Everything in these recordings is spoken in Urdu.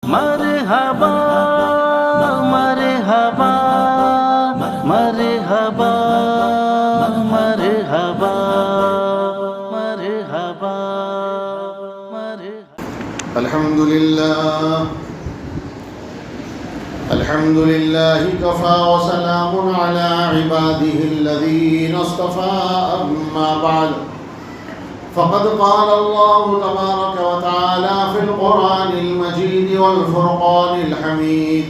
مرحبا مرحبا مرحبا مرحبا مرحبا الحمد لله كفى وسلام على عباده الذين اصطفى أما بعد فقد قال الله تبارك وتعالى في القرآن المجيد والفرقان الحميد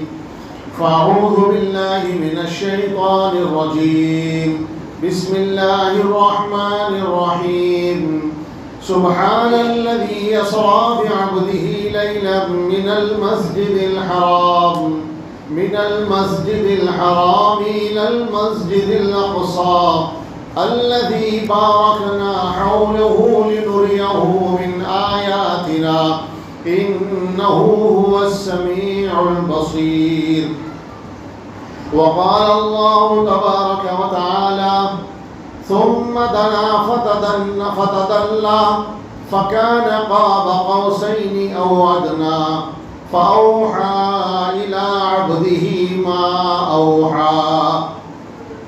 فأعوذ بالله من الشيطان الرجيم بسم الله الرحمن الرحيم سبحان الذي يسرى بعبده ليلا من المسجد الحرام إلى المسجد الأقصى الذي باركنا حوله لنريه من آياتنا إنه هو السميع البصير. وقال الله تبارك وتعالى ثم دنا فتدلى فكان قاب قوسين أو أدنى فأوحى إلى عبده ما أوحى.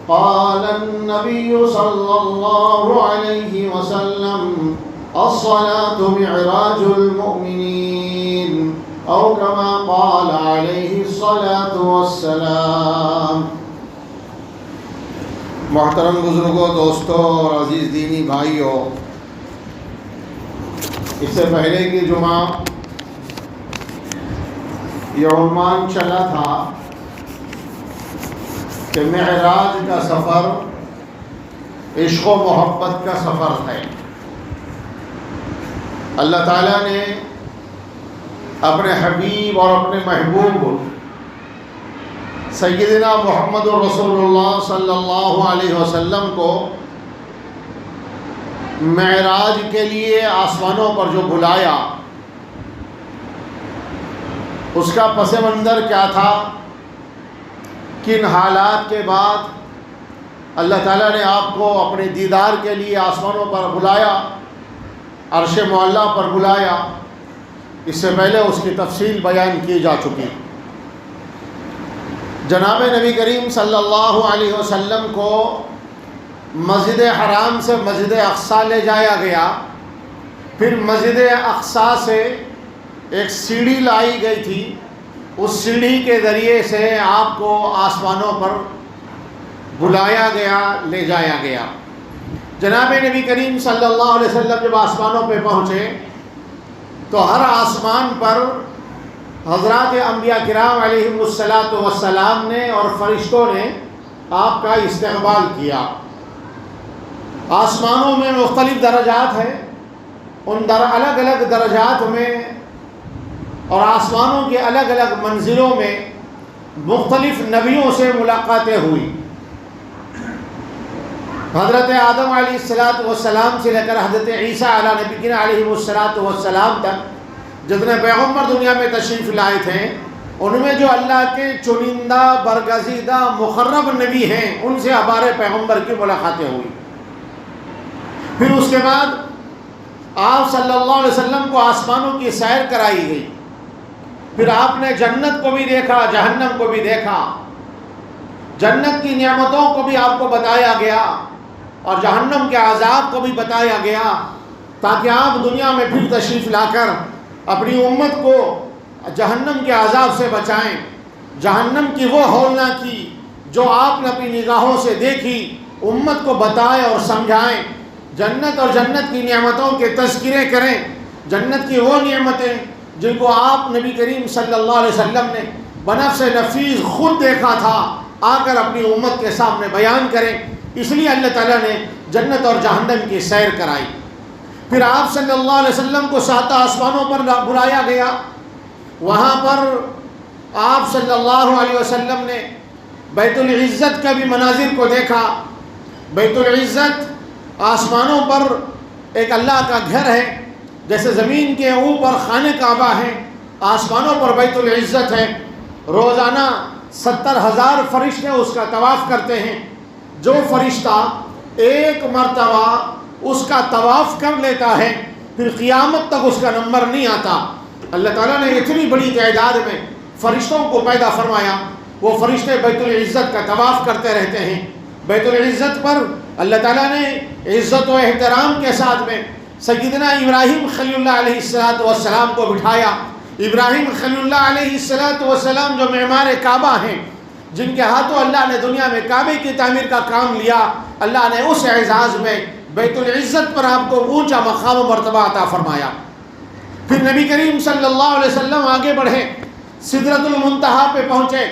قال النبي صلى الله عليه وسلم الصلاة معراج المؤمنين أو كما قال عليه الصلاة والسلام. محترم بزرگوں، دوستوں اور عزیز دینی بھائیوں، اس سے پہلے کی جمعہ یہ عنوان چلا تھا کہ معراج کا سفر عشق و محبت کا سفر ہے. اللہ تعالیٰ نے اپنے حبیب اور اپنے محبوب سیدنا محمد رسول اللہ صلی اللہ علیہ وسلم کو معراج کے لیے آسمانوں پر جو بلایا، اس کا پس منظر کیا تھا، کن حالات کے بعد اللہ تعالیٰ نے آپ کو اپنے دیدار کے لیے آسمانوں پر بلایا، عرش معلیٰ پر بلایا. اس سے پہلے اس کی تفصیل بیان کی جا چکی. جناب نبی کریم صلی اللہ علیہ وسلم کو مسجد حرام سے مسجد اقصیٰ لے جایا گیا. پھر مسجد اقصیٰ سے ایک سیڑھی لائی گئی تھی، اس سیڑھی کے ذریعے سے آپ کو آسمانوں پر بلایا گیا، لے جایا گیا. جناب نبی کریم صلی اللہ علیہ وسلم جب آسمانوں پہ پہنچے تو ہر آسمان پر حضرات انبیاء کرام علیہم السلام نے اور فرشتوں نے آپ کا استقبال کیا. آسمانوں میں مختلف درجات ہیں، ان الگ الگ درجات میں اور آسمانوں کے الگ الگ منزلوں میں مختلف نبیوں سے ملاقاتیں ہوئی. حضرت آدم علیہ السلام سے لے کر حضرت عیسیٰ علیہ نبینا علیہ السلام تک جتنے پیغمبر دنیا میں تشریف لائے تھے، ان میں جو اللہ کے چنندہ برگزیدہ مقرب نبی ہیں، ان سے ہمارے پیغمبر کی ملاقاتیں ہوئی. پھر اس کے بعد آپ صلی اللہ علیہ وسلم کو آسمانوں کی سیر کرائی گئی. پھر آپ نے جنت کو بھی دیکھا، جہنم کو بھی دیکھا. جنت کی نعمتوں کو بھی آپ کو بتایا گیا اور جہنم کے عذاب کو بھی بتایا گیا، تاکہ آپ دنیا میں پھر تشریف لا کر اپنی امت کو جہنم کے عذاب سے بچائیں. جہنم کی وہ ہولناکی جو آپ نے اپنی نگاہوں سے دیکھی، امت کو بتائیں اور سمجھائیں. جنت اور جنت کی نعمتوں کے تذکرے کریں. جنت کی وہ نعمتیں جن کو آپ نبی کریم صلی اللہ علیہ وسلم نے بنفس نفیس خود دیکھا تھا، آ کر اپنی امت کے سامنے بیان کریں. اس لیے اللہ تعالیٰ نے جنت اور جہنم کی سیر کرائی. پھر آپ صلی اللہ علیہ وسلم کو 7 آسمانوں پر بلایا گیا. وہاں پر آپ صلی اللہ علیہ وسلم نے بیت العزت کا بھی مناظر کو دیکھا. بیت العزت آسمانوں پر ایک اللہ کا گھر ہے، جیسے زمین کے اوپر خانہ کعبہ ہے، آسمانوں پر بیت العزت ہے. روزانہ 70,000 فرشتے اس کا طواف کرتے ہیں. جو فرشتہ ایک مرتبہ اس کا طواف کر لیتا ہے، پھر قیامت تک اس کا نمبر نہیں آتا. اللہ تعالیٰ نے اتنی بڑی تعداد میں فرشتوں کو پیدا فرمایا. وہ فرشتے بیت العزت کا طواف کرتے رہتے ہیں. بیت العزت پر اللہ تعالیٰ نے عزت و احترام کے ساتھ میں سیدنا ابراہیم خلیل اللہ علیہ السلام کو بٹھایا. ابراہیم خلیل اللہ علیہ السلام جو معمار کعبہ ہیں، جن کے ہاتھوں اللہ نے دنیا میں کعبے کی تعمیر کا کام لیا، اللہ نے اس اعزاز میں بیت العزت پر آپ کو اونچا مقام و مرتبہ عطا فرمایا. پھر نبی کریم صلی اللہ علیہ وسلم آگے بڑھے، سدرۃ المنتہا پہ پہنچے.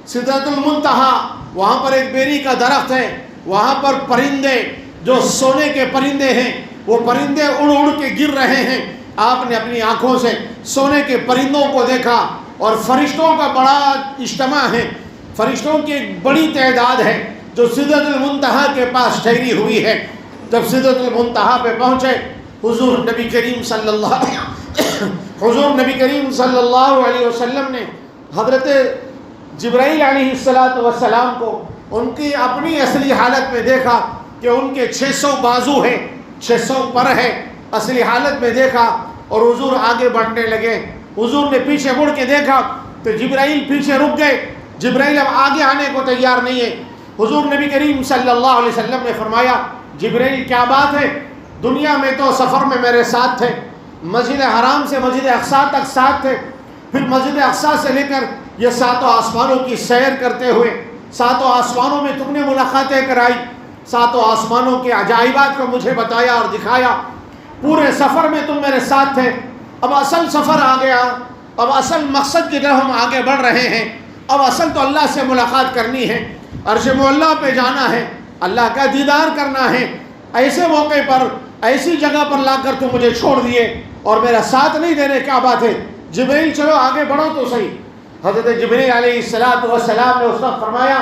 سدرۃ المنتہا، وہاں پر ایک بیری کا درخت ہے، وہاں پر پرندے جو سونے کے پرندے ہیں، وہ پرندے اڑ اڑ کے گر رہے ہیں. آپ نے اپنی آنکھوں سے سونے کے پرندوں کو دیکھا، اور فرشتوں کا بڑا اجتماع ہے، فرشتوں کی ایک بڑی تعداد ہے جو سدرۃ المنتہا کے پاس ٹھہری ہوئی ہے. جب سدرۃ المنتہا پہ پہنچے، حضور نبی کریم صلی اللہ علیہ وسلم نے حضرت جبرائیل علیہ السلام کو ان کی اپنی اصلی حالت میں دیکھا کہ ان کے 600 بازو ہیں، 600 پر ہے، اصلی حالت میں دیکھا. اور حضور آگے بڑھنے لگے. حضور نے پیچھے مڑ کے دیکھا تو جبرائیل پیچھے رک گئے. جبرائیل اب آگے آنے کو تیار نہیں ہے. حضور نبی کریم صلی اللہ علیہ وسلم نے فرمایا، جبرائیل کیا بات ہے؟ دنیا میں تو سفر میں میرے ساتھ تھے، مسجد حرام سے مسجد اقصیٰ تک ساتھ تھے، پھر مسجد اقصیٰ سے لے کر یہ 7 آسمانوں کی سیر کرتے ہوئے 7 آسمانوں میں تم نے ملاقاتیں کرائی، 7 آسمانوں کے عجائبات کو مجھے بتایا اور دکھایا. پورے سفر میں تم میرے ساتھ تھے. اب اصل سفر آ گیا، اب اصل مقصد کی طرف ہم آگے بڑھ رہے ہیں. اب اصل تو اللہ سے ملاقات کرنی ہے، عرش معلیٰ پہ جانا ہے، اللہ کا دیدار کرنا ہے. ایسے موقع پر، ایسی جگہ پر لا کر تم مجھے چھوڑ دیے اور میرا ساتھ نہیں دے رہے، کیا بات ہے؟ جبرائیل چلو آگے بڑھو تو صحیح. حضرت جبرائیل علیہ السلام نے اس وقت فرمایا،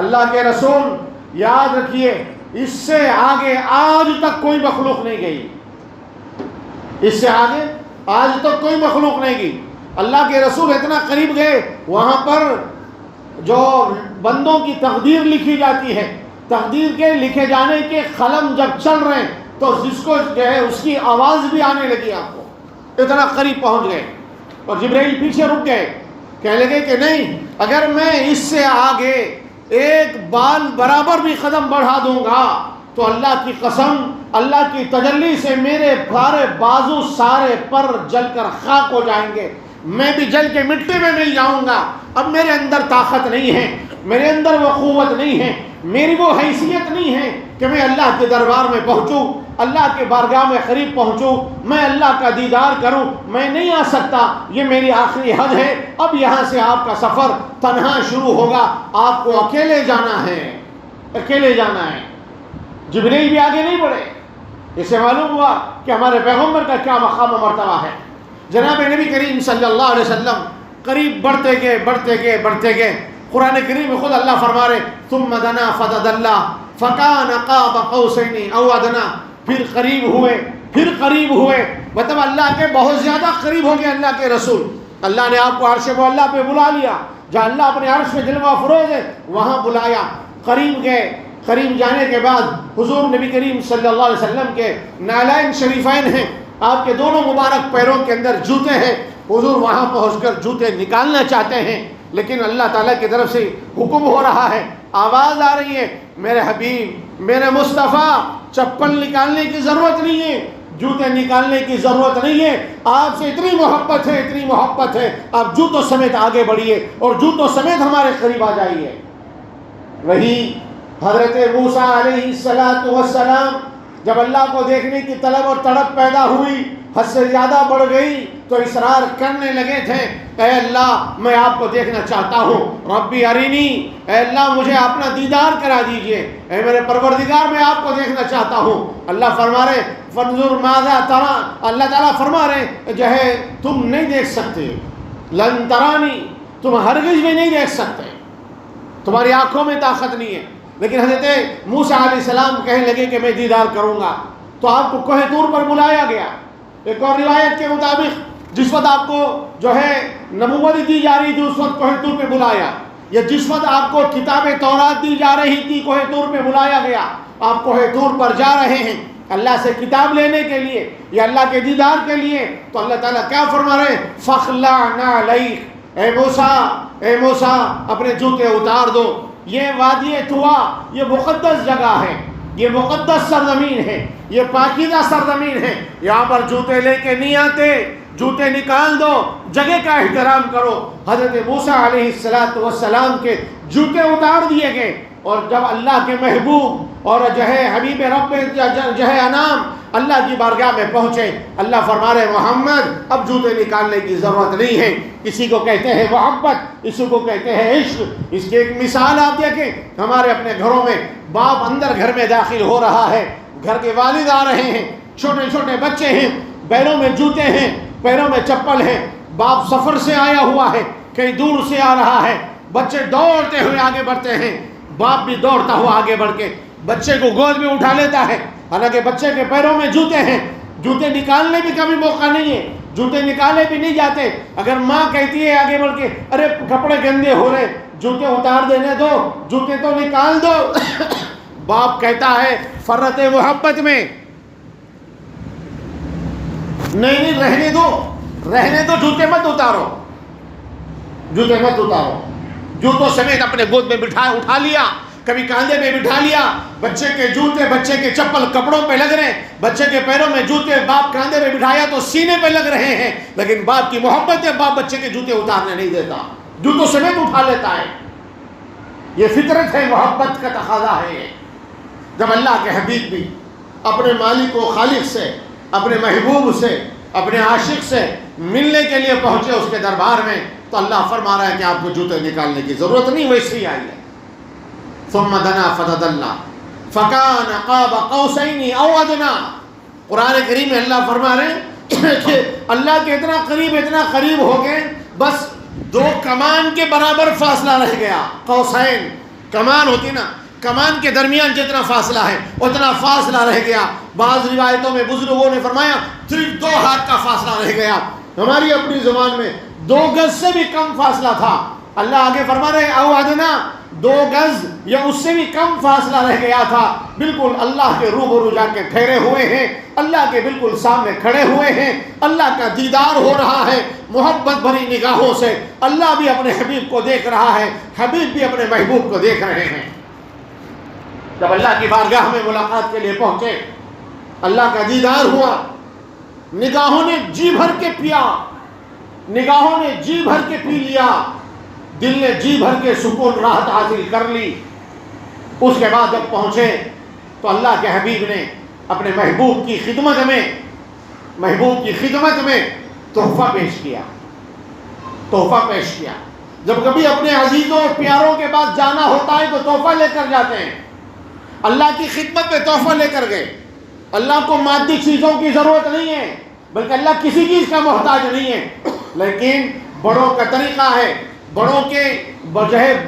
اللہ کے رسول یاد رکھیے، اس سے آگے آج تک کوئی مخلوق نہیں گئی، اس سے آگے آج تک کوئی مخلوق نہیں گئی. اللہ کے رسول اتنا قریب گئے، وہاں پر جو بندوں کی تقدیر لکھی جاتی ہے، تقدیر کے لکھے جانے کے قلم جب چل رہے ہیں تو جس کو جو ہے اس کی آواز بھی آنے لگی. آپ کو اتنا قریب پہنچ گئے. اور جبرائیل پیچھے رک گئے، کہنے لگے کہ نہیں، اگر میں اس سے آگے ایک بال برابر بھی قدم بڑھا دوں گا تو اللہ کی قسم، اللہ کی تجلی سے میرے سارے بازو، سارے پر جل کر خاک ہو جائیں گے، میں بھی جل کے مٹی میں مل جاؤں گا. اب میرے اندر طاقت نہیں ہے، میرے اندر وہ قوت نہیں ہے، میری وہ حیثیت نہیں ہے کہ میں اللہ کے دربار میں پہنچوں، اللہ کے بارگاہ میں قریب پہنچوں، میں اللہ کا دیدار کروں. میں نہیں آ سکتا، یہ میری آخری حد ہے. اب یہاں سے آپ کا سفر تنہا شروع ہوگا، آپ کو اکیلے جانا ہے، اکیلے جانا ہے. جبرائیل بھی آگے نہیں بڑھے. اس سے معلوم ہوا کہ ہمارے پیغمبر کا کیا مقام و مرتبہ ہے. جناب نبی کریم صلی اللہ علیہ وسلم قریب بڑھتے گئے، بڑھتے گئے، بڑھتے گئے. قرآن کریم میں خود اللہ فرما رہے، ثم دنا فتدلی فکان قاب قوسین او ادنی. پھر قریب ہوئے، پھر قریب ہوئے، مطلب اللہ کے بہت زیادہ قریب ہو گئے. اللہ کے رسول، اللہ نے آپ کو عرش معلیٰ پہ بلا لیا، جہاں اللہ اپنے عرش میں جلوہ افروز ہے وہاں بلایا. قریب گئے. قریب جانے کے بعد حضور نبی کریم صلی اللہ علیہ وسلم کے نعلین شریفین ہیں، آپ کے دونوں مبارک پیروں کے اندر جوتے ہیں. حضور وہاں پہنچ کر جوتے نکالنا چاہتے ہیں، لیکن اللہ تعالیٰ کی طرف سے حکم ہو رہا ہے، آواز آ رہی ہے، میرے حبیب، میرے مصطفیٰ، چپل نکالنے کی ضرورت نہیں ہے، جوتے نکالنے کی ضرورت نہیں ہے. آپ سے اتنی محبت ہے، اتنی محبت ہے، آپ جوتوں سمیت آگے بڑھیے اور جوتوں سمیت ہمارے قریب آ جائیے. وہی حضرت موسیٰ علیہ السلام جب اللہ کو دیکھنے کی طلب اور تڑپ پیدا ہوئی، حد سے زیادہ بڑھ گئی تو اصرار کرنے لگے تھے، اے اللہ میں آپ کو دیکھنا چاہتا ہوں، ربی ارینی، اے اللہ مجھے اپنا دیدار کرا دیجئے، اے میرے پروردگار میں آپ کو دیکھنا چاہتا ہوں. اللہ فرما رہے فانظر ماذا ترى، اللہ تعالیٰ فرما رہے جو ہے تم نہیں دیکھ سکتے، لن ترانی، تم ہرگز بھی نہیں دیکھ سکتے، تمہاری آنکھوں میں طاقت نہیں ہے. لیکن حضرت موسیٰ علیہ السلام کہنے لگے کہ میں دیدار کروں گا. تو آپ کو کوہ طور پر بلایا گیا. ایک اور روایت کے مطابق جس وقت آپ کو جو ہے نبوت دی جا رہی تھی اس وقت کوہ طور پہ بلایا، یا جس وقت آپ کو کتاب تورات دی جا رہی تھی کوہ طور پہ بلایا گیا. آپ کوہ طور پر جا رہے ہیں، اللہ سے کتاب لینے کے لیے یا اللہ کے دیدار کے لیے، تو اللہ تعالیٰ کیا فرما رہے ہیں؟ فَخْلَعْ نَعْلَيْكَ، اے موسیٰ اپنے جوتے اتار دو۔ یہ وادی طویٰ یہ مقدس جگہ ہے، یہ مقدس سرزمین ہے، یہ پاکیزہ سرزمین ہے، یہاں پر جوتے لے کے نہیں آتے، جوتے نکال دو، جگہ کا احترام کرو۔ حضرت موسیٰ علیہ السلام کے جوتے اتار دیے گئے، اور جب اللہ کے محبوب اور جو ہے حبیب رب جو ہے انام اللہ کی بارگاہ میں پہنچے، اللہ فرما رہے محمد اب جوتے نکالنے کی ضرورت نہیں ہے۔ کسی کو کہتے ہیں محبت، کسی کو کہتے ہیں عشق۔ اس کی ایک مثال آپ دیکھیں، ہمارے اپنے گھروں میں باپ اندر گھر میں داخل ہو رہا ہے، گھر کے والد آ رہے ہیں، چھوٹے چھوٹے بچے ہیں، پیروں میں جوتے ہیں، پیروں میں چپل ہیں، باپ سفر سے آیا ہوا ہے، کہیں دور سے آ رہا ہے، بچے دوڑتے ہوئے آگے بڑھتے ہیں، باپ بھی دوڑتا ہوا آگے بڑھ کے بچے کو گود میں اٹھا لیتا ہے، حالانکہ بچے کے پیروں میں جوتے ہیں، جوتے نکالنے بھی کبھی موقع نہیں ہے، جوتے نکالے بھی نہیں جاتے۔ اگر ماں کہتی ہے آگے بڑھ کے ارے کپڑے گندے ہو رہے، جوتے اتار دینے دو، جوتے تو نکال دو، باپ کہتا ہے فرت محبت میں نہیں رہنے دو، جوتے مت اتارو، جوتے مت اتارو۔ جوتوں سمیت اپنے گود میں اٹھا لیا، کبھی کاندھے میں بٹھا لیا، بچے کے جوتے بچے کے چپل کپڑوں پہ لگ رہے ہیں، بچے کے پیروں میں جوتے باپ کاندھے میں بٹھایا تو سینے پہ لگ رہے ہیں، لیکن باپ کی محبت ہے، باپ بچے کے جوتے اتارنے نہیں دیتا، جوتوں سمیت اٹھا لیتا ہے۔ یہ فطرت ہے، محبت کا تقاضا ہے۔ جب اللہ کے حبیب بھی اپنے مالک و خالق سے، اپنے محبوب سے، اپنے عاشق سے ملنے کے لیے پہنچے اس کے دربار میں، تو اللہ فرما رہا ہے کہ آپ کو جوتے نکالنے کی ضرورت نہیں، ویسے ہی آئی ہے۔ ثم دنا فتدلى فكان قاب قوسين او ادنى۔ قرآن کریم میں اللہ فرما رہے ہیں کہ اللہ کے اتنا قریب ہو گئے، بس 2 کمان کے برابر فاصلہ رہ گیا۔ قوسین کمان ہوتی نا، کمان کے درمیان جتنا فاصلہ ہے اتنا فاصلہ رہ گیا۔ بعض روایتوں میں بزرگوں نے فرمایا 2 ہاتھ کا فاصلہ رہ گیا۔ ہماری اپنی زبان میں 2 گز سے بھی کم فاصلہ تھا۔ اللہ آگے فرما رہے او ادنا، 2 گز یا اس سے بھی کم فاصلہ رہ گیا تھا۔ بالکل اللہ کے روبرو جا کے ٹھہرے ہوئے ہیں، اللہ کے بالکل سامنے کھڑے ہوئے ہیں، اللہ کا دیدار ہو رہا ہے محبت بھری نگاہوں سے۔ اللہ بھی اپنے حبیب کو دیکھ رہا ہے، حبیب بھی اپنے محبوب کو دیکھ رہے ہیں۔ جب اللہ کی بارگاہ میں ملاقات کے لیے پہنچے، اللہ کا دیدار ہوا، نگاہوں نے جی بھر کے پیا، نگاہوں نے جی بھر کے پی لیا، دل نے جی بھر کے سکون راحت حاصل کر لی۔ اس کے بعد جب پہنچے تو اللہ کے حبیب نے اپنے محبوب کی خدمت میں تحفہ پیش کیا۔ جب کبھی اپنے عزیزوں اور پیاروں کے پاس جانا ہوتا ہے تو تحفہ لے کر جاتے ہیں۔ اللہ کی خدمت میں تحفہ لے کر گئے۔ اللہ کو مادی چیزوں کی ضرورت نہیں ہے، بلکہ اللہ کسی چیز کا محتاج نہیں ہے، لیکن بڑوں کا طریقہ ہے، بڑوں کے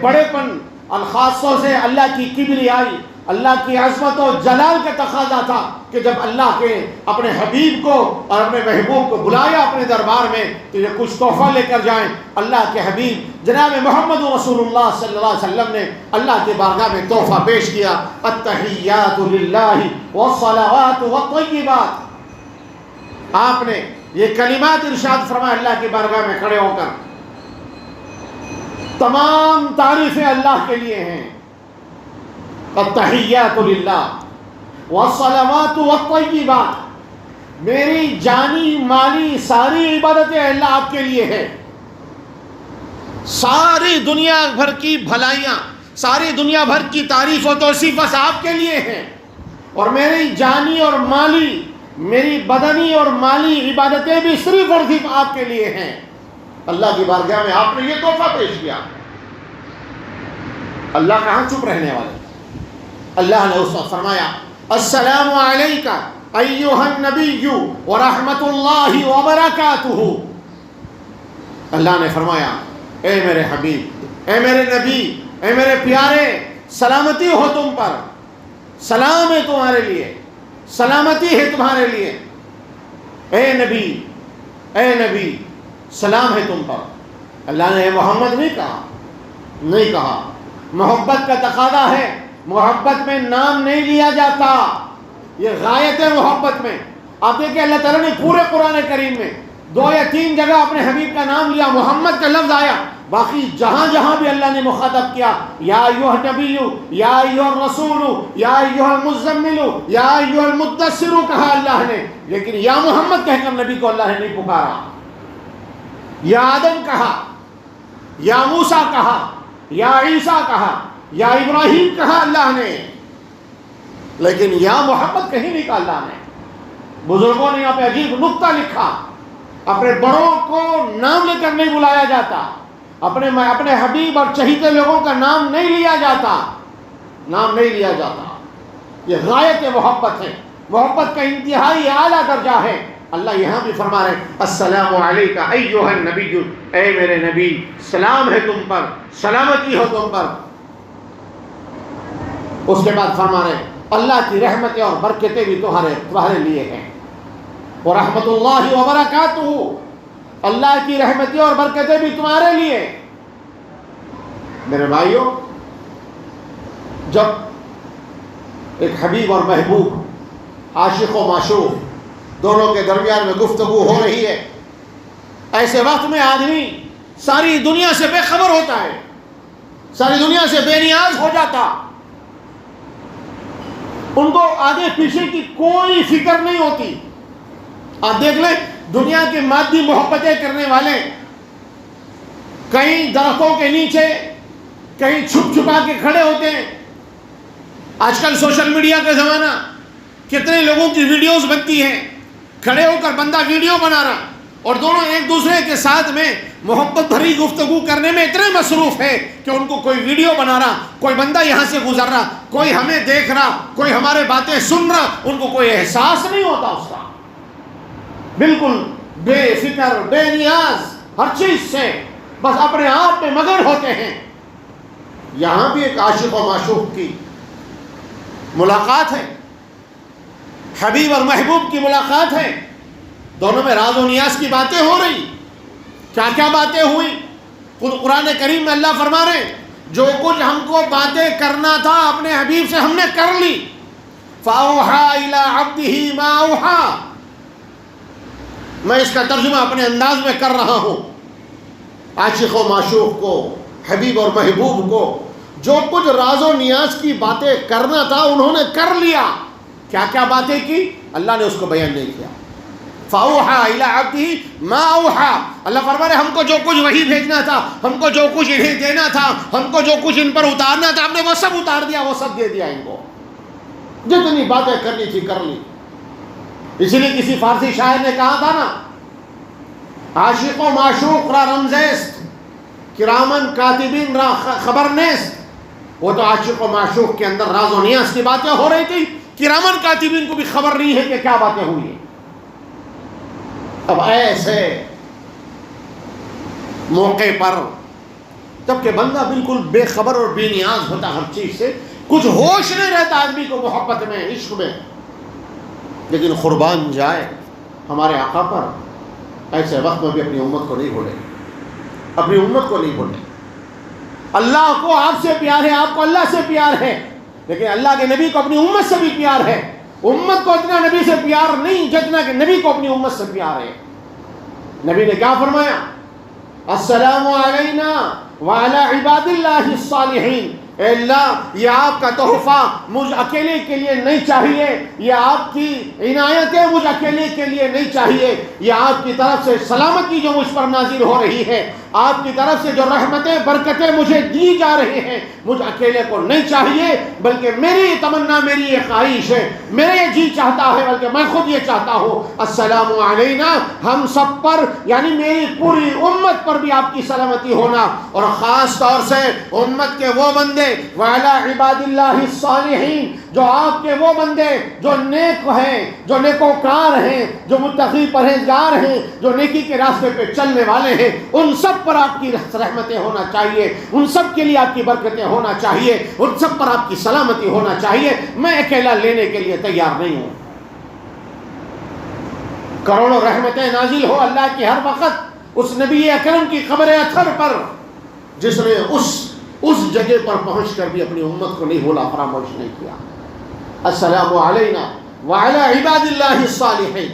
بڑے پن الخاصوں سے اللہ کی کبریائی، اللہ کی عظمت و جلال کا تقاضا تھا کہ جب اللہ کے اپنے حبیب کو اور اپنے محبوب کو بلایا اپنے دربار میں تو یہ کچھ تحفہ لے کر جائیں۔ اللہ کے حبیب جناب محمد رسول اللہ صلی اللہ علیہ وسلم نے اللہ کی بارگاہ میں تحفہ پیش کیا، التحیات للہ والصلوات والطیبات۔ آپ نے یہ کلمات ارشاد فرمایا اللہ کی بارگاہ میں کھڑے ہو کر، تمام تعریفیں اللہ کے لیے ہیں، التحیات للہ والصلوات والطیبات، میری جانی مالی ساری عبادتیں اللہ آپ کے لیے ہے، ساری دنیا بھر کی بھلائیاں، ساری دنیا بھر کی تعریف و توصیف بس آپ کے لیے ہیں، اور میری جانی اور مالی، میری بدنی اور مالی عبادتیں بھی صرف اور صرف آپ کے لیے ہیں۔ اللہ کی بارگاہ میں آپ نے یہ تحفہ پیش کیا۔ اللہ کہاں چپ رہنے والے؟ اللہ نے اس وقت فرمایا السلام علیکہ ایھا النبی ورحمۃ اللہ وبرکاتہ۔ اللہ نے فرمایا اے میرے حبیب، اے میرے نبی، اے میرے پیارے، سلامتی ہو تم پر، سلام ہے تمہارے لیے، سلامتی ہے تمہارے لیے، اے نبی سلام ہے تم پر۔ اللہ نے محمد نہیں کہا۔ محبت کا تقاضا ہے، محبت میں نام نہیں لیا جاتا، یہ غایت محبت میں آپ دیکھیں اللہ تعالیٰ نے پورے قرآن کریم میں 2 یا 3 جگہ اپنے حبیب کا نام لیا، محمد کا لفظ آیا، باقی جہاں جہاں بھی اللہ نے مخاطب کیا یا ایھا النبی یا ایھا الرسول یا ایھا المزمل یا ایھا المدثر کہا اللہ نے، لیکن یا محمد کہہ کر نبی کو اللہ نے نہیں پکارا۔ یا آدم کہا، یا موسیٰ کہا، یا عیسیٰ کہا، یا ابراہیم کہا اللہ نے، لیکن یا محمد کہیں نہیں کہا اللہ نے۔ بزرگوں نے یہاں پہ عجیب نکتہ لکھا، اپنے بڑوں کو نام لے کر نہیں بلایا جاتا، اپنے حبیب اور چہیتے لوگوں کا نام نہیں لیا جاتا، نام نہیں لیا جاتا۔ یہ غایت محبت ہے، محبت کا انتہائی اعلیٰ درجہ ہے۔ اللہ یہاں بھی فرما رہے ہیں السلام علیکہ ایھا النبی، اے میرے نبی سلام ہے تم پر، سلامتی ہو تم پر۔ اس کے بعد فرما رہے ہیں اللہ کی رحمتیں اور برکتیں بھی تمہارے لیے ہیں، ورحمۃ اللہ وبرکاتہ، اللہ کی رحمتیں اور برکتیں بھی تمہارے لیے۔ میرے بھائیوں، جب ایک حبیب اور محبوب، عاشق و معشوق دونوں کے درمیان میں گفتگو ہو رہی ہے، ایسے وقت میں آدمی ساری دنیا سے بے خبر ہوتا ہے، ساری دنیا سے بے نیاز ہو جاتا، ان کو آگے پیچھے کی کوئی فکر نہیں ہوتی۔ آپ دیکھ لیں دنیا کی مادی محبتیں کرنے والے کہیں درختوں کے نیچے کہیں چھپ چھپا کے کھڑے ہوتے ہیں۔ آج کل سوشل میڈیا کا زمانہ، کتنے لوگوں کی ویڈیوز بنتی ہیں، کھڑے ہو کر بندہ ویڈیو بنا رہا اور دونوں ایک دوسرے کے ساتھ میں محبت بھری گفتگو کرنے میں اتنے مصروف ہے کہ ان کو کوئی ویڈیو بنا رہا، کوئی بندہ یہاں سے گزر رہا، کوئی ہمیں دیکھ رہا، کوئی ہمارے باتیں سن رہا، ان کو کوئی احساس نہیں ہوتا اس کا، بالکل بے فکر بے نیاز ہر چیز سے، بس اپنے آپ میں مگن ہوتے ہیں۔ یہاں بھی ایک عاشق و معشوق کی ملاقات ہے، حبیب اور محبوب کی ملاقات ہے، دونوں میں راز و نیاز کی باتیں ہو رہی۔ کیا کیا باتیں ہوئی؟ خود قرآن کریم میں اللہ فرما رہے ہیں جو کچھ ہم کو باتیں کرنا تھا اپنے حبیب سے ہم نے کر لی۔ فَأَوْحَىٰ إِلَىٰ عَبْدِهِ مَا أَوْحَىٰ، میں اس کا ترجمہ اپنے انداز میں کر رہا ہوں۔ عاشق و معشوق کو، حبیب اور محبوب کو جو کچھ راز و نیاز کی باتیں کرنا تھا انہوں نے کر لیا۔ کیا کیا باتیں کی اللہ نے اس کو بیان نہیں کیا۔ فَأَوْحَىٰ إِلَىٰ عَبْدِهِ مَا أَوْحَىٰ، اللہ فرما رہے ہم کو جو کچھ وحی بھیجنا تھا، ہم کو جو کچھ انہیں دینا تھا، ہم کو جو کچھ ان پر اتارنا تھا، ہم نے وہ سب اتار دیا، وہ سب دے دیا ان کو۔ جتنی باتیں کرنی تھی کر لی۔ اسی لیے کسی فارسی شاعر نے کہا تھا نا، عاشق و معشوق را رمزیست کرامن کاتبین را خبر نیست۔ وہ تو عاشق و معشوق کے اندر راز و نیاز کی باتیں ہو رہی تھی، کرامن کاتبین کو بھی خبر نہیں ہے کہ کیا باتیں ہوئی ہیں۔ اب ایسے موقع پر جبکہ بندہ بالکل بے خبر اور بے نیاز ہوتا ہر چیز سے، کچھ ہوش نہیں رہتا آدمی کو محبت میں، عشق میں، لیکن قربان جائے ہمارے آقا پر، ایسے وقت میں بھی اپنی امت کو نہیں بھولے، اپنی امت کو نہیں بھولے۔ اللہ کو آپ سے پیار ہے، آپ کو اللہ سے پیار ہے، لیکن اللہ کے نبی کو اپنی امت سے بھی پیار ہے۔ امت کو اتنا نبی سے پیار نہیں جتنا کہ نبی کو اپنی امت سے پیار ہے۔ نبی نے کیا فرمایا؟ السلام علینا وعلی عباد اللہ الصالحین، اے اللہ یہ آپ کا تحفہ مجھ اکیلے کے لیے نہیں چاہیے، یہ آپ کی عنایتیں مجھ اکیلے کے لیے نہیں چاہیے، یہ آپ کی طرف سے سلامتی جو مجھ پر نازل ہو رہی ہے، آپ کی طرف سے جو رحمتیں برکتیں مجھے دی جا رہی ہیں، مجھ اکیلے کو نہیں چاہیے، بلکہ میری تمنا، میری یہ خواہش ہے، میرا یہ جی چاہتا ہے، بلکہ میں خود یہ چاہتا ہوں السلام علینا، ہم سب پر یعنی میری پوری امت پر بھی آپ کی سلامتی ہونا، اور خاص طور سے امت کے وہ بندے وعلی عباد اللہ الصالحین، جو آپ کے وہ بندے جو نیک ہیں، جو نیکوکار ہیں، جو متقی پرہیزگار ہیں، جو نیکی کے راستے پہ چلنے والے ہیں، ان سب پر آپ کی رحمتیں ہونا چاہیے، ان سب کے لیے آپ کی برکتیں ہونا چاہیے، ان سب پر آپ کی سلامتی ہونا چاہیے۔ میں اکیلا لینے کے لیے تیار نہیں ہوں۔ کروڑوں رحمتیں نازل ہو اللہ کی ہر وقت اس نبی اکرم کی قبر اطہر پر، جس نے اس جگہ پر پہنچ کر بھی اپنی امت کو نہیں بھولا، فراموش نہیں کیا۔ السلام علینا وعلی عباد اللہ الصالحین،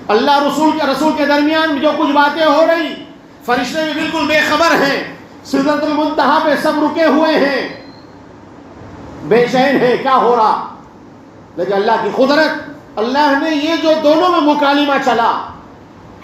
اللہ رسول کے درمیان جو کچھ باتیں ہو رہی، فرشتے بھی بالکل بے خبر ہیں، سدرۃ المنتہا پہ سب رکے ہوئے ہیں، بے چین ہے کیا ہو رہا. لیکن اللہ کی قدرت، اللہ نے یہ جو دونوں میں مکالمہ چلا،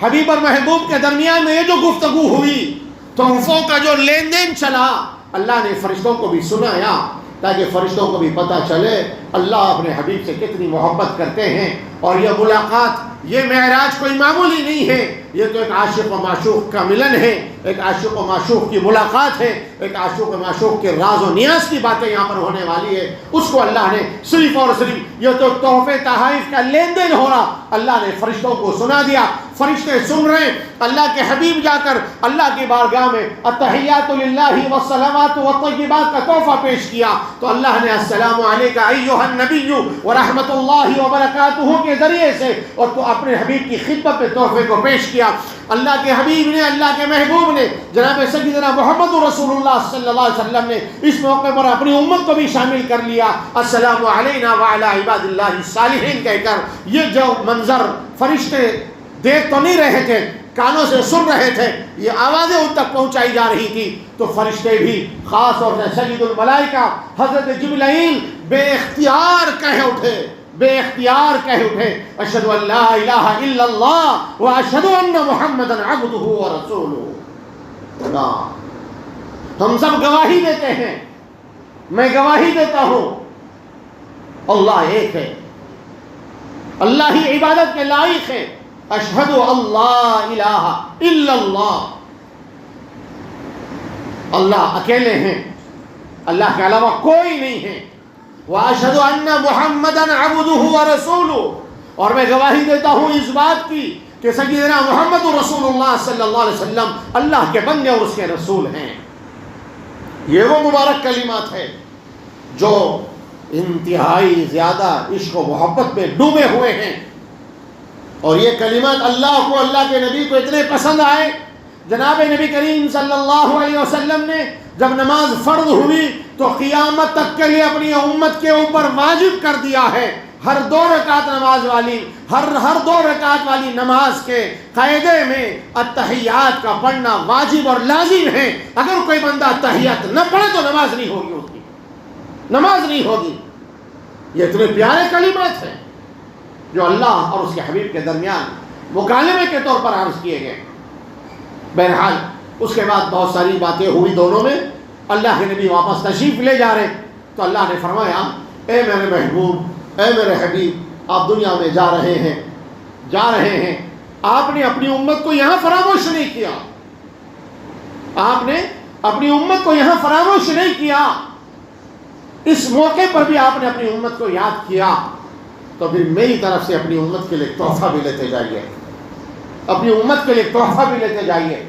حبیب اور محبوب کے درمیان میں یہ جو گفتگو ہوئی، تحفوں کا جو لین دین چلا، اللہ نے فرشتوں کو بھی سنایا تاکہ فرشتوں کو بھی پتہ چلے اللہ اپنے حبیب سے کتنی محبت کرتے ہیں. اور یہ ملاقات، یہ معراج کوئی معمولی نہیں ہے، یہ تو ایک عاشق و معشوق کا ملن ہے، ایک عاشق و معشوق کی ملاقات ہے، ایک عاشق و معشوق کے راز و نیاز کی باتیں یہاں پر ہونے والی ہے. اس کو اللہ نے صرف اور صرف یہ تو تحفے تحائف کا لین دین ہو رہا، اللہ نے فرشتوں کو سنا دیا. فرشتے سن رہے ہیں، اللہ کے حبیب جا کر اللہ کی بارگاہ میں التحیات للہ والصلوات والطیبات کا تحفہ پیش کیا تو اللہ نے السلام علیک ایھا النبی ورحمۃ اللہ وبرکاتہ کے ذریعے سے اور تو اپنے حبیب کی خدمت میں تحفے کو پیش کیا. اللہ کے حبیب نے، اللہ کے محبوب نے، جناب سیدنا محمد رسول اللہ صلی اللہ علیہ وسلم نے اس موقع پر اپنی امت کو بھی شامل کر لیا. السلام علینا وعلی عباد اللہ الصالحین کہہ کر یہ جو منظر فرشتے دیکھ تو نہیں رہے تھے، کانوں سے سن رہے تھے، یہ آوازیں ان تک پہنچائی جا رہی تھی تو فرشتے بھی، خاص طور سے سید الملائکہ حضرت جبرائیل بے اختیار کہہ اٹھے، بے اختیار کہہ اٹھے اشہد ان لا الہ الا اللہ واشہد ان محمدا عبدہ ورسولہ. ہم سب گواہی دیتے ہیں، میں گواہی دیتا ہوں اللہ ایک ہے، اللہ ہی عبادت کے لائق ہے. اشہد اللہ الہ الا اللہ، اللہ اکیلے ہیں، اللہ کے علاوہ کوئی نہیں ہے. واشہد ان محمدا عبدہ ورسولہ، اور میں گواہی دیتا ہوں اس بات کی کہ سیدنا محمد رسول اللہ صلی اللہ علیہ وسلم اللہ کے بندے اور اس کے رسول ہیں. یہ وہ مبارک کلمات ہیں جو انتہائی زیادہ عشق و محبت میں ڈوبے ہوئے ہیں. اور یہ کلمات اللہ کو، اللہ کے نبی کو اتنے پسند آئے، جناب نبی کریم صلی اللہ علیہ وسلم نے جب نماز فرض ہوئی تو قیامت تک کے لیے اپنی امت کے اوپر واجب کر دیا ہے، ہر 2 رکعت نماز والی، ہر 2 رکعت والی نماز کے قاعدے میں التحیات کا پڑھنا واجب اور لازم ہے. اگر کوئی بندہ التحیات نہ پڑھے تو نماز نہیں ہوگی، اس کی نماز نہیں ہوگی. یہ اتنے پیارے کلمات ہیں جو اللہ اور اس کے حبیب کے درمیان مکالمے کے طور پر عرض کیے گئے. بہرحال اس کے بعد بہت ساری باتیں ہوئی دونوں میں. اللہ کے نبی واپس تشریف لے جا رہے تو اللہ نے فرمایا اے میرے محبوب، اے میرے حبیب، آپ دنیا میں جا رہے ہیں، آپ نے اپنی امت کو یہاں فراموش نہیں کیا، آپ نے اپنی امت کو یہاں فراموش نہیں کیا، اس موقع پر بھی آپ نے اپنی امت کو یاد کیا. تو پھر میری طرف سے اپنی امت کے لیے تحفہ بھی لیتے جائیے، اپنی امت کے لیے تحفہ بھی لیتے جائیے.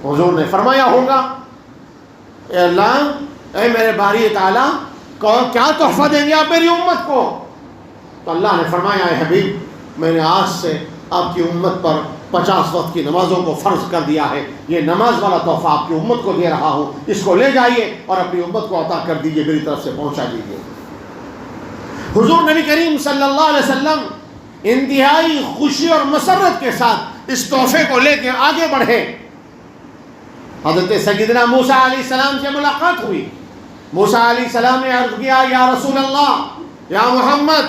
حضور نے فرمایا ہوگا اے اللہ، اے میرے باری تعالیٰ، کیا تحفہ دیں گے آپ میری امت کو؟ تو اللہ نے فرمایا اے حبیب، میں نے آج سے آپ کی امت پر 50 وقت کی نمازوں کو فرض کر دیا ہے، یہ نماز والا تحفہ آپ کی امت کو دے رہا ہوں، اس کو لے جائیے اور اپنی امت کو عطا کر دیجیے، میری طرف سے پہنچا دیجیے. حضور نبی کریم صلی اللہ علیہ وسلم انتہائی خوشی اور مسرت کے ساتھ اس تحفے کو لے کے آگے بڑھے. حضرت سیدنا موسیٰ علیہ السلام سے ملاقات ہوئی. موسیٰ علیہ السلام نے عرض کیا یا رسول اللہ، یا محمد،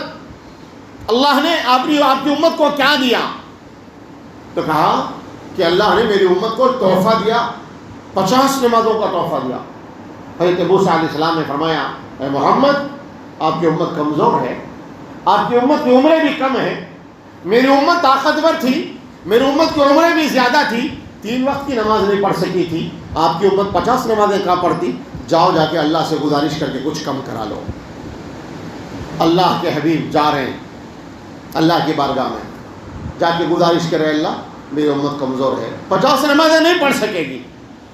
اللہ نے آپ کی امت کو کیا دیا؟ تو کہا کہ اللہ نے میری امت کو تحفہ دیا، 50 نمازوں کا تحفہ دیا. حضرت موسیٰ علیہ السلام نے فرمایا اے محمد، آپ کی امت کمزور ہے، آپ کی امت کی عمریں بھی کم ہیں، میری امت طاقتور تھی، میری امت کی عمریں بھی زیادہ تھی، 3 وقت کی نماز نہیں پڑھ سکی تھی، آپ کی امت 50 نمازیں کہاں پڑھتی؟ جاؤ جا کے اللہ سے گزارش کر کے کچھ کم کرا لو. اللہ کے حبیب جا رہے ہیں اللہ کی بارگاہ میں، جا کے گزارش کرے اللہ میری امت کمزور ہے، 50 نمازیں نہیں پڑھ سکے گی،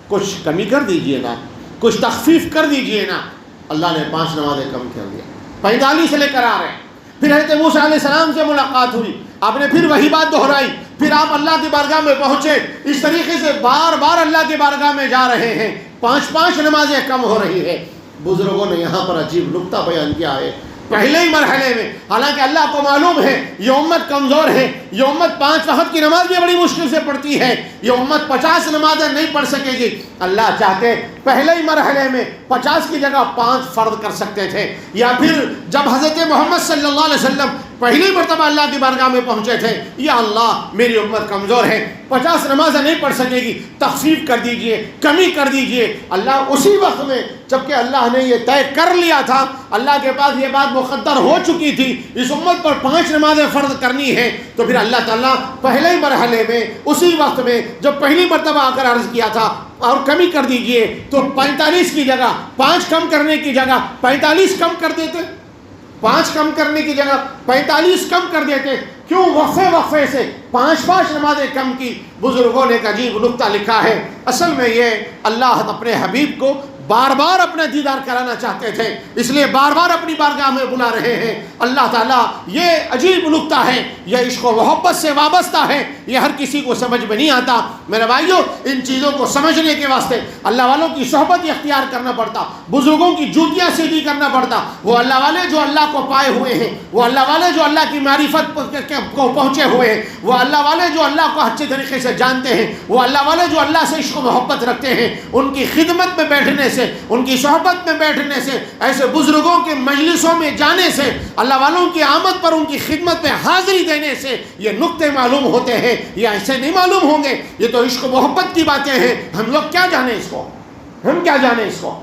کچھ کمی کر دیجئے نا، کچھ تخفیف کر دیجئے نا. اللہ نے 5 نمازیں کم کر دیا، 45 لے کر آ رہے ہیں. پھر حضرت موسیٰ علیہ السلام سے ملاقات ہوئی، آپ نے پھر وہی بات دہرائی، پھر آپ اللہ کی بارگاہ میں پہنچے. اس طریقے سے بار بار اللہ کی بارگاہ میں جا رہے ہیں، 5 نمازیں کم ہو رہی ہے. بزرگوں نے یہاں پر عجیب نکتہ بیان کیا ہے پہلے ہی مرحلے میں، حالانکہ اللہ کو معلوم ہے یہ امت کمزور ہے، یہ امت 5 وقت کی نماز بھی بڑی مشکل سے پڑھتی ہے، یہ امت 50 نمازیں نہیں پڑھ سکے گی۔ اللہ چاہتے پہلے ہی مرحلے میں 50 کی جگہ 5 فرض کر سکتے تھے، یا پھر جب حضرت محمد صلی اللہ علیہ وسلم پہلی مرتبہ اللہ کی بارگاہ میں پہنچے تھے، یا اللہ میری امت کمزور ہے، 50 نمازیں نہیں پڑھ سکے گی، تخفیف کر دیجئے، کمی کر دیجئے۔ اللہ اسی وقت میں، جبکہ اللہ نے یہ طے کر لیا تھا، اللہ کے پاس یہ بات مقدر ہو چکی تھی اس امت پر 5 نمازیں فرض کرنی ہے، تو پھر اللہ تعالیٰ پہلے ہی مرحلے میں اسی وقت میں جب پہلی مرتبہ آ کر عرض کیا تھا اور کمی کر دیجئے، تو 45 کی جگہ 5 کم کرنے کی جگہ 45 کم کر دیتے، 5 کم کرنے کی جگہ 45 کم کر دیتے۔ کیوں وقفے سے 5 نمازیں کم کی؟ بزرگوں نے ایک عجیب نکتہ لکھا ہے، اصل میں یہ اللہ اپنے حبیب کو بار بار اپنا دیدار کرانا چاہتے تھے، اس لیے بار بار اپنی بارگاہ میں بلا رہے ہیں۔ اللہ تعالیٰ یہ عجیب نکتہ ہے، یہ عشق و محبت سے وابستہ ہے، یہ ہر کسی کو سمجھ میں نہیں آتا۔ میرے بھائیوں، ان چیزوں کو سمجھنے کے واسطے اللہ والوں کی صحبت اختیار کرنا پڑتا، بزرگوں کی جوتیاں سیدھی کرنا پڑتا۔ وہ اللہ والے جو اللہ کو پائے ہوئے ہیں، وہ اللہ والے جو اللہ کی معرفت کو پہنچے ہوئے ہیں، وہ اللہ والے جو اللہ کو اچھے طریقے سے جانتے ہیں، وہ اللہ والے جو اللہ سے عشق و محبت رکھتے ہیں، ان کی خدمت میں بیٹھنے سے، ان کی صحبت میں بیٹھنے سے، ایسے بزرگوں کے مجلسوں میں جانے سے، اللہ والوں کی آمد پر ان کی خدمت میں حاضری دینے سے یہ نکتے معلوم ہوتے ہیں، یہ ایسے نہیں معلوم ہوں گے۔ یہ تو عشق و محبت کی باتیں ہیں، ہم لوگ کیا جانے اس کو، ہم کیا جانے اس کو،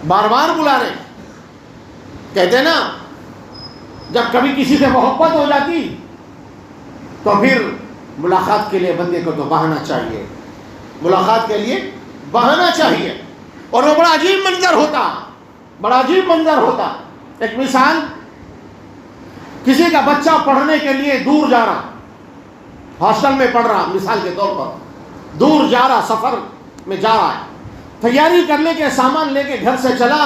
بار بار بلا رہے ہیں۔ کہتے ہیں نا، جب کبھی کسی سے محبت ہو جاتی تو پھر ملاقات کے لیے بندے کو تو بہانا چاہیے، ملاقات کے لیے بہانا چاہیے، اور وہ بڑا عجیب منظر ہوتا، بڑا عجیب منظر ہوتا۔ ایک مثال، کسی کا بچہ پڑھنے کے لیے دور جا رہا، ہاسٹل میں پڑھ رہا، مثال کے طور پر دور جا رہا، سفر میں جا رہا ہے، تیاری کرنے کے سامان لے کے گھر سے چلا،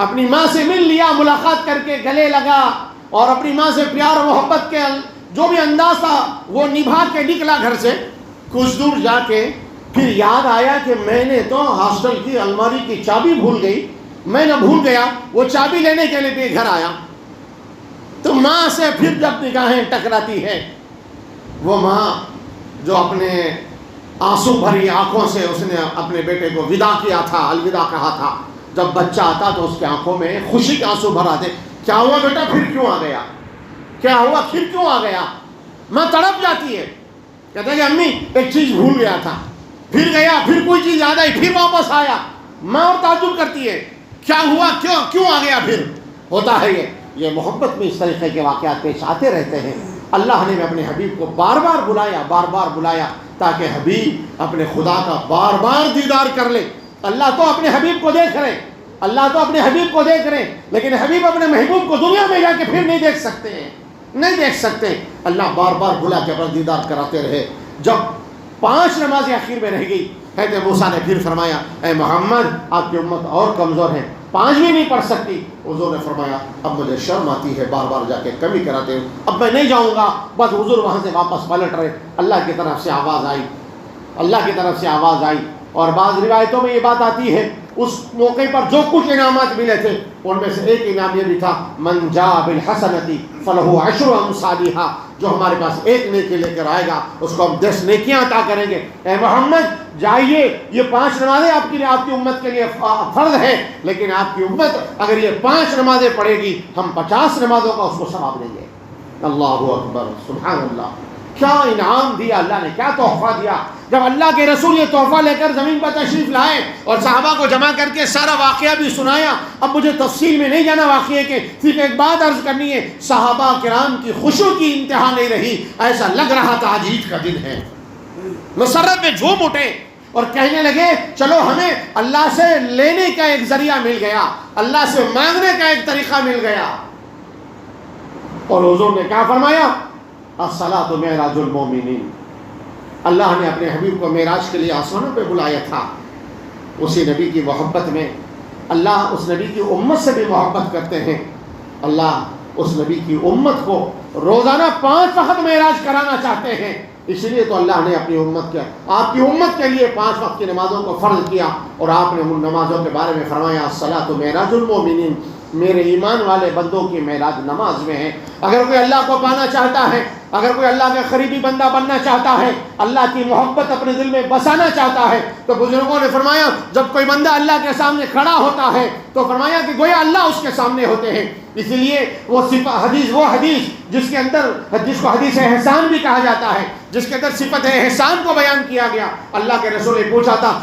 اپنی ماں سے مل لیا، ملاقات کر کے گلے لگا، اور اپنی ماں سے پیار و محبت کے جو بھی انداز تھا وہ نبھا کے نکلا گھر سے۔ کچھ دور جا کے پھر یاد آیا کہ میں نے تو ہاسٹل کی الماری کی چابی بھول گئی، میں نہ بھول گیا، وہ چابی لینے کے لیے گھر آیا۔ تو ماں سے پھر جب نگاہیں ٹکراتی ہے، وہ ماں جو اپنے آنسو بھری آنکھوں سے اس نے اپنے بیٹے کو ودا کیا تھا، الوداع کہا تھا، جب بچہ آتا تو اس کی آنکھوں میں خوشی کے آنسو بھر آتے۔ کیا ہوا بیٹا، پھر کیوں آ گیا، کیا ہوا پھر کیوں آ گیا؟ ماں تڑپ جاتی ہے، کہتا ہے کہ امی ایک چیز بھول گیا تھا، پھر گیا، پھر کوئی چیز یاد آئی، پھر واپس آیا۔ ماں اور تعجب کرتی ہے، کیا ہوا، کیوں آ گیا پھر؟ ہوتا ہے یہ محبت میں اس طریقے کے واقعات پیش آتے رہتے ہیں۔ اللہ نے اپنے حبیب کو بار بار بلایا تاکہ حبیب اپنے خدا کا بار بار دیدار کر لے۔ اللہ تو اپنے حبیب کو دیکھ رہے، اللہ تو اپنے حبیب کو دیکھ رہے، لیکن حبیب اپنے محبوب کو دنیا میں جا کے پھر نہیں دیکھ سکتے ہیں، نہیں دیکھ سکتے۔ اللہ بار بار بلا کے اپنا دیدار کراتے رہے۔ جب 5 نمازیں آخر میں رہ گئی، حضرت موسیٰ نے پھر فرمایا، اے محمد آپ کی امت اور کمزور ہے، 5 بھی نہیں پڑھ سکتی۔ حضور نے فرمایا اب مجھے شرم آتی ہے، بار بار جا کے کمی کراتے ہوں، اب میں نہیں جاؤں گا۔ بس حضور وہاں سے واپس پلٹ رہے، اللہ کی طرف سے آواز آئی، اللہ کی طرف سے آواز آئی۔ اور بعض روایتوں میں یہ بات آتی ہے اس موقع پر جو کچھ انعامات ملے تھے ان میں سے ایک انعام یہ بھی تھا، من جاء بالحسنۃ فلہ عشر امثالھا، جو ہمارے پاس ایک نیکی لے کر آئے گا اس کو ہم 10 نیکیاں عطا کریں گے۔ اے محمد جائیے، یہ 5 نمازیں آپ کی امت کے لیے فرض ہے، لیکن آپ کی امت اگر یہ 5 نمازیں پڑھے گی ہم 50 نمازوں کا اس کو ثواب دیں گے۔ اللہ اکبر، سبحان اللہ، کیا انعام دیا اللہ نے، کیا تحفہ دیا۔ جب اللہ کے رسول یہ تحفہ لے کر زمین پر تشریف لائے اور صحابہ کو جمع کر کے سارا واقعہ بھی سنایا، اب مجھے تفصیل میں نہیں جانا واقعے کے، صرف ایک بات عرض کرنی ہے، صحابہ کرام کی خوشی کی انتہا نہیں رہی، ایسا لگ رہا تھا آج عید کا دن ہے۔ مسرت میں جھوم اٹھے اور کہنے لگے چلو ہمیں اللہ سے لینے کا ایک ذریعہ مل گیا، اللہ سے مانگنے کا ایک طریقہ مل گیا۔ اور حضور نے کیا فرمایا، الصلاۃ معراج المومنین، اللہ نے اپنے حبیب کو معراج کے لیے آسمانوں پہ بلایا تھا۔ اسی نبی کی محبت میں اللہ اس نبی کی امت سے بھی محبت کرتے ہیں، اللہ اس نبی کی امت کو روزانہ 5 وقت معراج کرانا چاہتے ہیں، اس لیے تو اللہ نے اپنی امت کے آپ کی امت کے لیے 5 وقت کی نمازوں کو فرض کیا، اور آپ نے ان نمازوں کے بارے میں فرمایا الصلاۃ معراج المومنین، میرے ایمان والے بندوں کی معراج نماز میں ہے۔ اگر کوئی اللہ کو پانا چاہتا ہے، اگر کوئی اللہ کا قریبی بندہ بننا چاہتا ہے، اللہ کی محبت اپنے دل میں بسانا چاہتا ہے، تو بزرگوں نے فرمایا جب کوئی بندہ اللہ کے سامنے کھڑا ہوتا ہے تو فرمایا کہ گویا اللہ اس کے سامنے ہوتے ہیں۔ اس لیے وہ حدیث جس کے اندر جس کو حدیث احسان بھی کہا جاتا ہے، جس کے اندر صفت احسان کو بیان کیا گیا، اللہ کے رسول نے پوچھا تھا،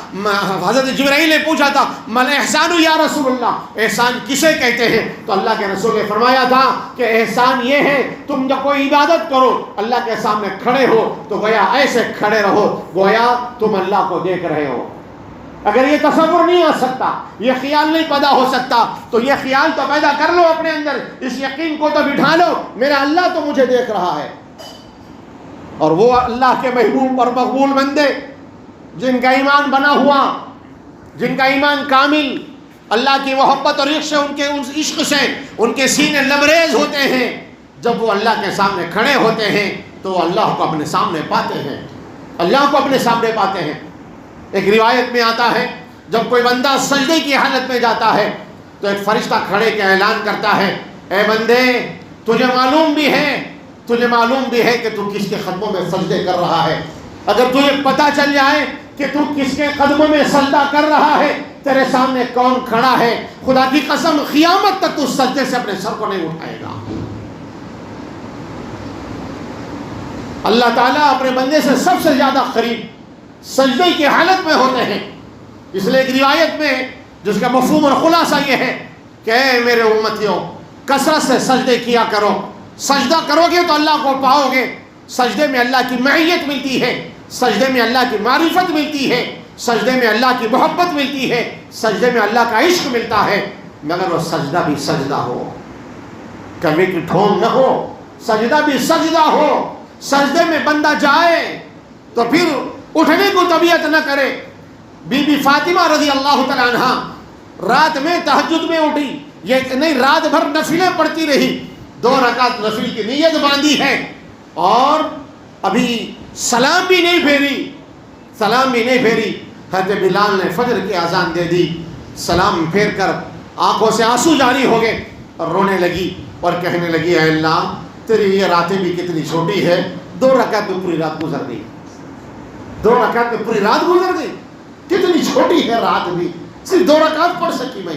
حضرت جبرائیل نے پوچھا تھا مل احسان یا رسول اللہ، احسان کسے کہتے ہیں؟ تو اللہ کے رسول نے فرمایا تھا کہ احسان یہ ہے تم جب کوئی عبادت کرو، اللہ کے سامنے کھڑے ہو تو گویا ایسے کھڑے رہو گویا تم اللہ کو دیکھ رہے ہو۔ اگر یہ تصور نہیں آ سکتا، یہ خیال نہیں پیدا ہو سکتا، تو یہ خیال تو پیدا کر لو اپنے اندر، اس یقین کو تو بٹھا لو میرا اللہ تو مجھے دیکھ رہا ہے۔ اور وہ اللہ کے محبوب اور مقبول بندے جن کا ایمان بنا ہوا، جن کا ایمان کامل اللہ کی محبت اور عشق سے اس عشق سے ان کے سینے لبریز ہوتے ہیں، جب وہ اللہ کے سامنے کھڑے ہوتے ہیں تو اللہ کو اپنے سامنے پاتے ہیں، اللہ کو اپنے سامنے پاتے ہیں۔ ایک روایت میں آتا ہے جب کوئی بندہ سجدے کی حالت میں جاتا ہے تو ایک فرشتہ کھڑے کے اعلان کرتا ہے، اے بندے تجھے معلوم بھی ہے کہ تو کس کے قدموں میں سجدے کر رہا ہے۔ اگر تجھے پتہ چل جائے کہ تو کس کے قدموں میں سجدہ کر رہا ہے، تیرے سامنے کون کھڑا ہے، خدا کی قسم قیامت تک تو سجدے سے اپنے سر کو نہیں اٹھائے گا۔ اللہ تعالیٰ اپنے بندے سے سب سے زیادہ قریب سجدے کی حالت میں ہوتے ہیں۔ اس لیے ایک روایت میں جس کا مفہوم اور خلاصہ یہ ہے کہ اے میرے امتیوں کثرت سے سجدے کیا کرو، سجدہ کرو گے تو اللہ کو پاؤ گے، سجدے میں اللہ کی معیت ملتی ہے، سجدے میں اللہ کی معرفت ملتی ہے، سجدے میں اللہ کی محبت ملتی ہے، سجدے میں اللہ کا عشق ملتا ہے، مگر وہ سجدہ بھی سجدہ ہو، کبھی کی ٹھون نہ ہو، سجدہ بھی سجدہ ہو۔ سجدے میں بندہ جائے تو پھر اٹھنے کو طبیعت نہ کرے۔ بی بی فاطمہ رضی اللہ تعالیٰ عنہ رات میں تہجد میں اٹھی، یہ نہیں رات بھر نفلیں پڑھتی رہی، 2 رکعت نفل کی نیت باندھی ہے اور ابھی سلام بھی نہیں پھیری، حضرت بلال نے فجر کی اذان دے دی، سلام پھیر کر آنکھوں سے آنسو جاری ہو گئے اور رونے لگی اور کہنے لگی اے اللہ تیری یہ راتیں بھی کتنی چھوٹی ہے، 2 رکعت میں پوری رات گزر گئی، 2 رکعت میں پوری رات گزر گئی، کتنی چھوٹی ہے رات بھی، صرف 2 رکعت پڑھ سکی میں۔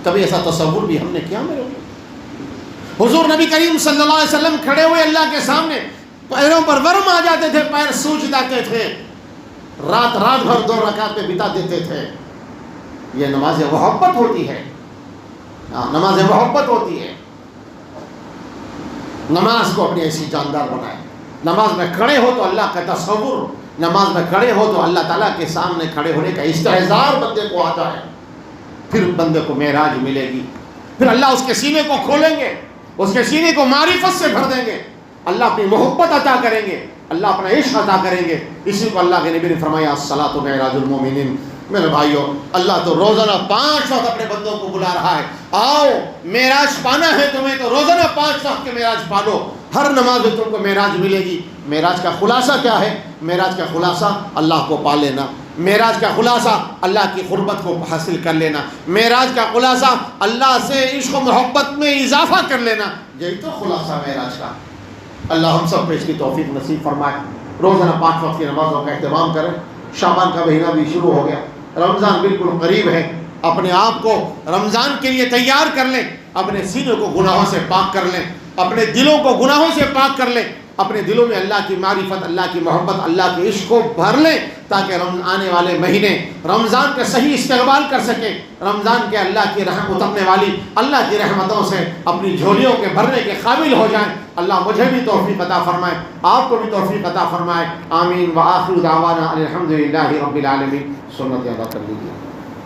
کبھی ایسا تصور بھی ہم نے کیا میرے حضور نبی کریم صلی اللہ علیہ وسلم کھڑے ہوئے اللہ کے سامنے، پیروں پر ورم آ جاتے تھے، پیر سوج جاتے تھے، رات بھر 2 رکعت میں بتا دیتے تھے۔ یہ نماز محبت ہوتی ہے، نماز محبت ہوتی ہے۔ نماز کو اپنی ایسی جاندار بنائے، نماز میں کھڑے ہو تو اللہ کا تصور، نماز میں کھڑے ہو تو اللہ تعالیٰ کے سامنے کھڑے ہونے کا استحضار بندے کو آتا ہے، پھر بندے کو معراج ملے گی، پھر اللہ اس کے سینے کو کھولیں گے، اس کے سینے کو معرفت سے بھر دیں گے، اللہ اپنی محبت عطا کریں گے، اللہ اپنا عشق عطا کریں گے۔ اسی کو اللہ کے نبی نے فرمایا الصلاۃ معراج المومنین۔ میرے بھائیوں اللہ تو روزانہ 5 وقت اپنے بندوں کو بلا رہا ہے، آؤ معراج پانا ہے تمہیں تو روزانہ 5 وقت کے معراج پالو، ہر نماز میں تم کو معراج ملے گی۔ معراج کا خلاصہ کیا ہے؟ معراج کا خلاصہ اللہ کو پا لینا، معراج کا خلاصہ اللہ کی قربت کو حاصل کر لینا، معراج کا خلاصہ اللہ سے عشق و محبت میں اضافہ کر لینا، یہی تو خلاصہ معراج کا۔ اللہ ہم سب کو اس کی توفیق نصیب فرمائے، روزانہ 5 وقت کی نمازوں کا اہتمام کریں۔ شعبان کا مہینہ بھی شروع ہو گیا، رمضان بالکل قریب ہے، اپنے آپ کو رمضان کے لیے تیار کر لیں، اپنے سینوں کو گناہوں سے پاک کر لیں، اپنے دلوں کو گناہوں سے پاک کر لیں، اپنے دلوں میں اللہ کی معرفت، اللہ کی محبت، اللہ کے عشق کو بھر لیں، تاکہ آنے والے مہینے رمضان کا صحیح استقبال کر سکیں، رمضان کے اللہ کی رحمت اترنے والی اللہ کی رحمتوں سے اپنی جھولیوں کے بھرنے کے قابل ہو جائیں۔ اللہ مجھے بھی توفیق عطا فرمائے، آپ کو بھی توفیق عطا فرمائے، آمین۔ وآخر دعوانا الحمدللہ رب العالمین۔ سنت ادا کر لیجیے۔